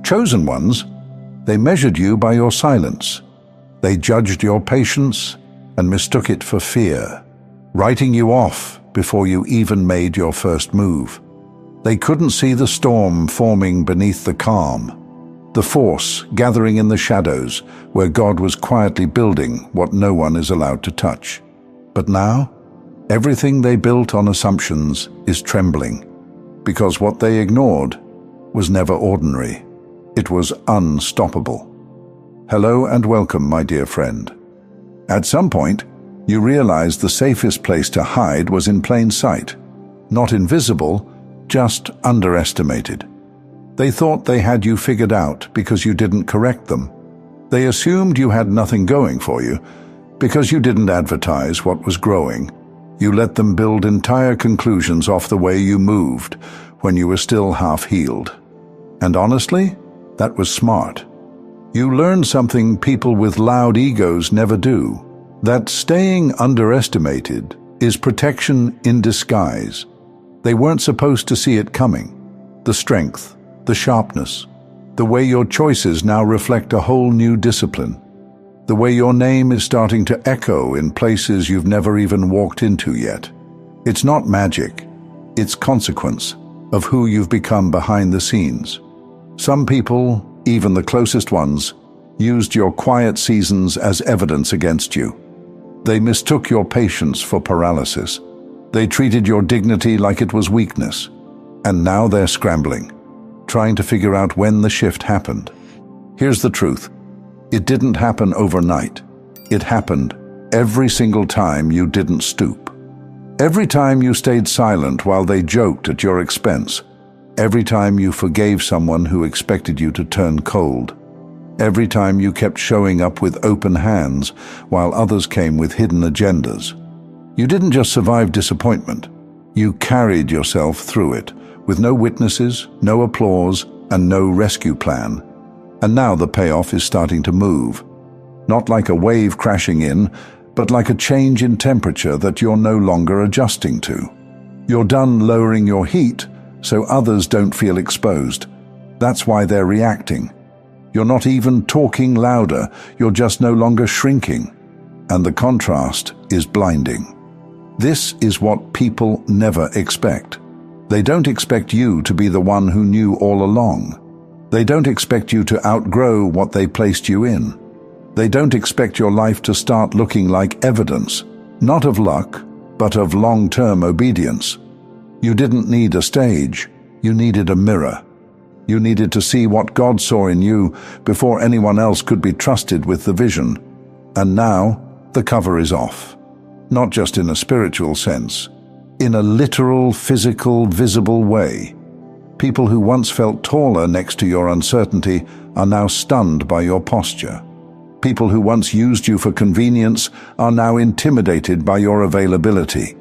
Chosen ones, they measured you by your silence. They judged your patience and mistook it for fear, writing you off before you even made your first move. They couldn't see the storm forming beneath the calm, the force gathering in the shadows where God was quietly building what no one is allowed to touch. But now, everything they built on assumptions is trembling, because what they ignored was never ordinary. It was unstoppable. Hello and welcome, my dear friend. At some point, you realized the safest place to hide was in plain sight. Not invisible, just underestimated. They thought they had you figured out because you didn't correct them. They assumed you had nothing going for you because you didn't advertise what was growing. You let them build entire conclusions off the way you moved when you were still half-healed. And honestly, that was smart. You learned something people with loud egos never do, that staying underestimated is protection in disguise. They weren't supposed to see it coming. The strength, the sharpness, the way your choices now reflect a whole new discipline, the way your name is starting to echo in places you've never even walked into yet. It's not magic, it's consequence of who you've become behind the scenes. Some people, even the closest ones, used your quiet seasons as evidence against you. They mistook your patience for paralysis. They treated your dignity like it was weakness. And now they're scrambling, trying to figure out when the shift happened. Here's the truth. It didn't happen overnight. It happened every single time you didn't stoop. Every time you stayed silent while they joked at your expense. Every time you forgave someone who expected you to turn cold. Every time you kept showing up with open hands while others came with hidden agendas. You didn't just survive disappointment. You carried yourself through it, with no witnesses, no applause, and no rescue plan. And now the payoff is starting to move. Not like a wave crashing in, but like a change in temperature that you're no longer adjusting to. You're done lowering your heat so others don't feel exposed. That's why they're reacting. You're not even talking louder, you're just no longer shrinking. And the contrast is blinding. This is what people never expect. They don't expect you to be the one who knew all along. They don't expect you to outgrow what they placed you in. They don't expect your life to start looking like evidence, not of luck, but of long-term obedience. You didn't need a stage, you needed a mirror. You needed to see what God saw in you before anyone else could be trusted with the vision. And now, the cover is off. Not just in a spiritual sense, in a literal, physical, visible way. People who once felt taller next to your uncertainty are now stunned by your posture. People who once used you for convenience are now intimidated by your availability.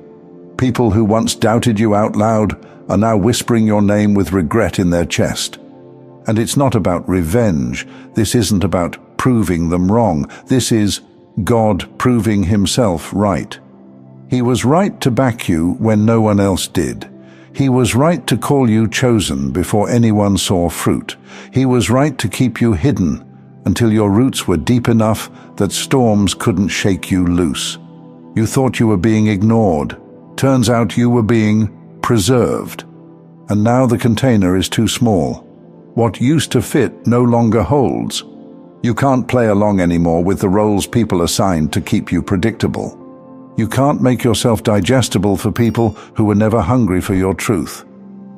People who once doubted you out loud are now whispering your name with regret in their chest. And it's not about revenge. This isn't about proving them wrong. This is God proving himself right. He was right to back you when no one else did. He was right to call you chosen before anyone saw fruit. He was right to keep you hidden until your roots were deep enough that storms couldn't shake you loose. You thought you were being ignored. Turns out you were being preserved. And now the container is too small. What used to fit no longer holds. You can't play along anymore with the roles people assigned to keep you predictable. You can't make yourself digestible for people who were never hungry for your truth.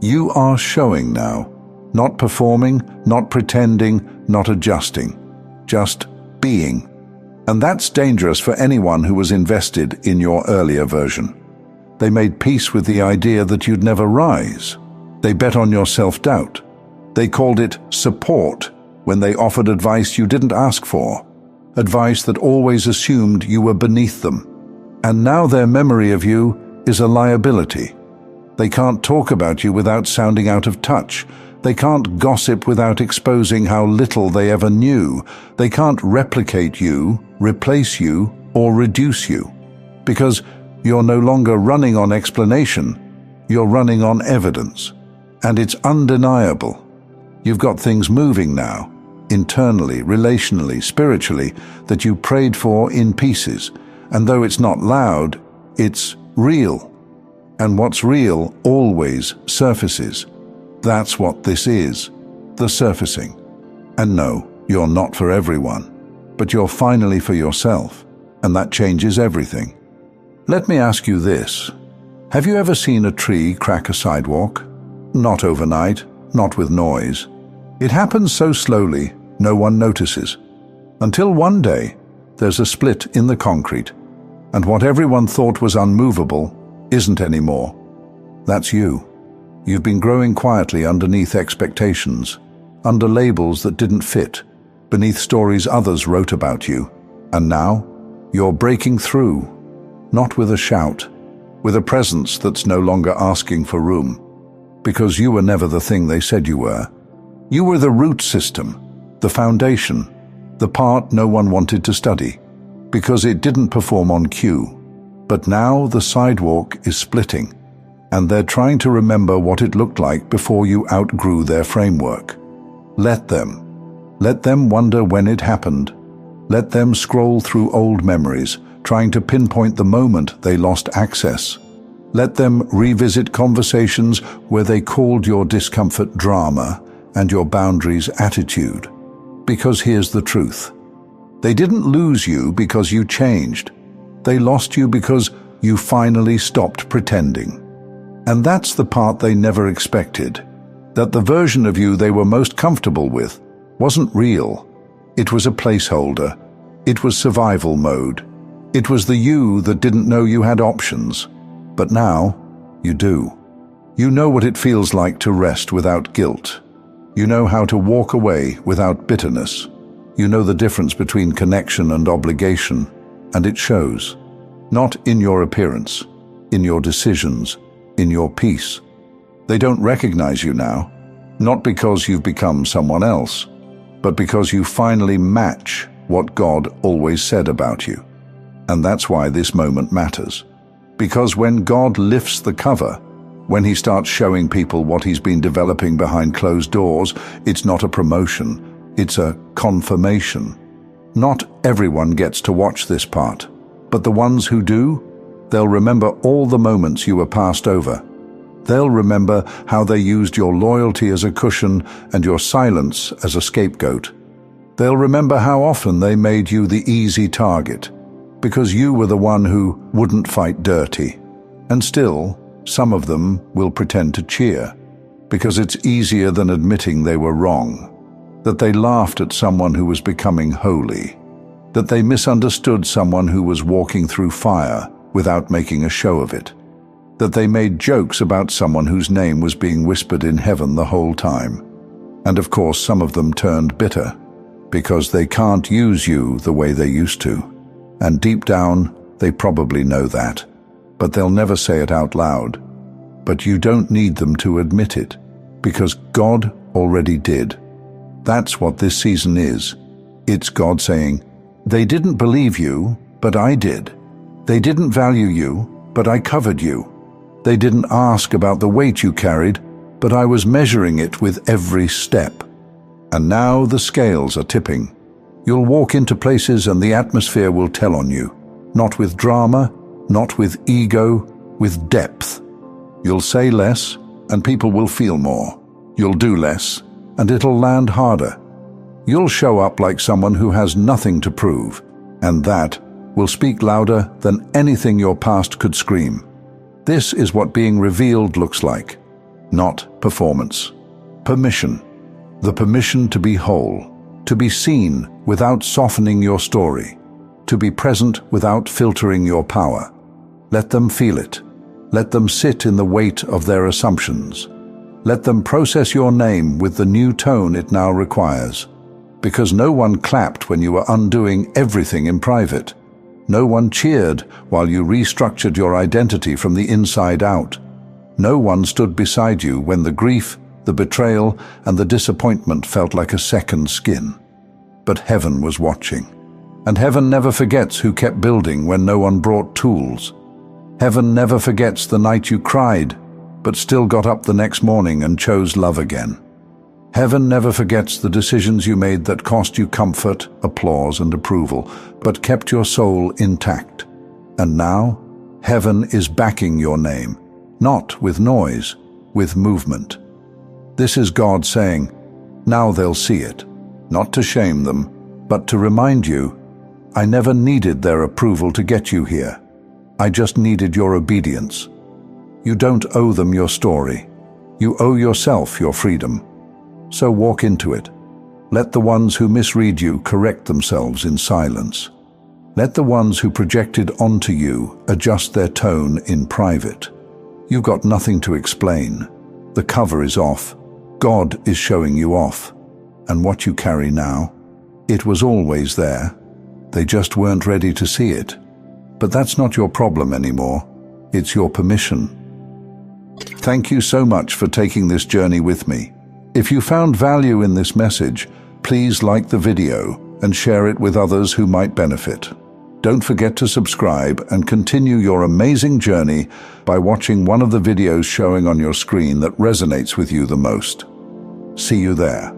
You are showing now, not performing, not pretending, not adjusting, just being. And that's dangerous for anyone who was invested in your earlier version. They made peace with the idea that you'd never rise. They bet on your self-doubt. They called it support when they offered advice you didn't ask for, advice that always assumed you were beneath them. And now their memory of you is a liability. They can't talk about you without sounding out of touch. They can't gossip without exposing how little they ever knew. They can't replicate you, replace you, or reduce you. Because you're no longer running on explanation, you're running on evidence. And it's undeniable. You've got things moving now, internally, relationally, spiritually, that you prayed for in pieces. And though it's not loud, it's real. And what's real always surfaces. That's what this is, the surfacing. And no, you're not for everyone, but you're finally for yourself, and that changes everything. Let me ask you this. Have you ever seen a tree crack a sidewalk? Not overnight, not with noise. It happens so slowly, no one notices. Until one day, there's a split in the concrete, and what everyone thought was unmovable isn't anymore. That's you. You've been growing quietly underneath expectations, under labels that didn't fit, beneath stories others wrote about you. And now, you're breaking through, not with a shout, with a presence that's no longer asking for room. Because you were never the thing they said you were. You were the root system, the foundation, the part no one wanted to study, because it didn't perform on cue. But now the sidewalk is splitting, and they're trying to remember what it looked like before you outgrew their framework. Let them. Let them wonder when it happened. Let them scroll through old memories, trying to pinpoint the moment they lost access. Let them revisit conversations where they called your discomfort drama and your boundaries attitude. Because here's the truth. They didn't lose you because you changed. They lost you because you finally stopped pretending. And that's the part they never expected. That the version of you they were most comfortable with wasn't real. It was a placeholder. It was survival mode. It was the you that didn't know you had options. But now, you do. You know what it feels like to rest without guilt. You know how to walk away without bitterness. You know the difference between connection and obligation, and it shows. Not in your appearance, in your decisions, in your peace. They don't recognize you now, not because you've become someone else, but because you finally match what God always said about you. And that's why this moment matters. Because when God lifts the cover, when he starts showing people what he's been developing behind closed doors, it's not a promotion, it's a confirmation. Not everyone gets to watch this part, but the ones who do, they'll remember all the moments you were passed over. They'll remember how they used your loyalty as a cushion and your silence as a scapegoat. They'll remember how often they made you the easy target, because you were the one who wouldn't fight dirty. And still, some of them will pretend to cheer, because it's easier than admitting they were wrong, that they laughed at someone who was becoming holy, that they misunderstood someone who was walking through fire without making a show of it, that they made jokes about someone whose name was being whispered in heaven the whole time. And of course, some of them turned bitter, because they can't use you the way they used to. And deep down, they probably know that, but they'll never say it out loud. But you don't need them to admit it, because God already did. That's what this season is. It's God saying, they didn't believe you, but I did. They didn't value you, but I covered you. They didn't ask about the weight you carried, but I was measuring it with every step. And now the scales are tipping. You'll walk into places and the atmosphere will tell on you. Not with drama, not with ego, with depth. You'll say less, and people will feel more. You'll do less, and it'll land harder. You'll show up like someone who has nothing to prove, and that will speak louder than anything your past could scream. This is what being revealed looks like. Not performance. Permission. The permission to be whole. To be seen without softening your story. To be present without filtering your power. Let them feel it. Let them sit in the weight of their assumptions. Let them process your name with the new tone it now requires. Because no one clapped when you were undoing everything in private. No one cheered while you restructured your identity from the inside out. No one stood beside you when the grief, the betrayal, and the disappointment felt like a second skin. But heaven was watching. And heaven never forgets who kept building when no one brought tools. Heaven never forgets the night you cried, but still got up the next morning and chose love again. Heaven never forgets the decisions you made that cost you comfort, applause, and approval, but kept your soul intact. And now, heaven is backing your name, not with noise, with movement. This is God saying, now they'll see it, not to shame them, but to remind you, I never needed their approval to get you here. I just needed your obedience. You don't owe them your story. You owe yourself your freedom. So walk into it. Let the ones who misread you correct themselves in silence. Let the ones who projected onto you adjust their tone in private. You've got nothing to explain. The cover is off. God is showing you off. And what you carry now, it was always there. They just weren't ready to see it. But that's not your problem anymore. It's your permission. Thank you so much for taking this journey with me. If you found value in this message, please like the video and share it with others who might benefit. Don't forget to subscribe and continue your amazing journey by watching one of the videos showing on your screen that resonates with you the most. See you there.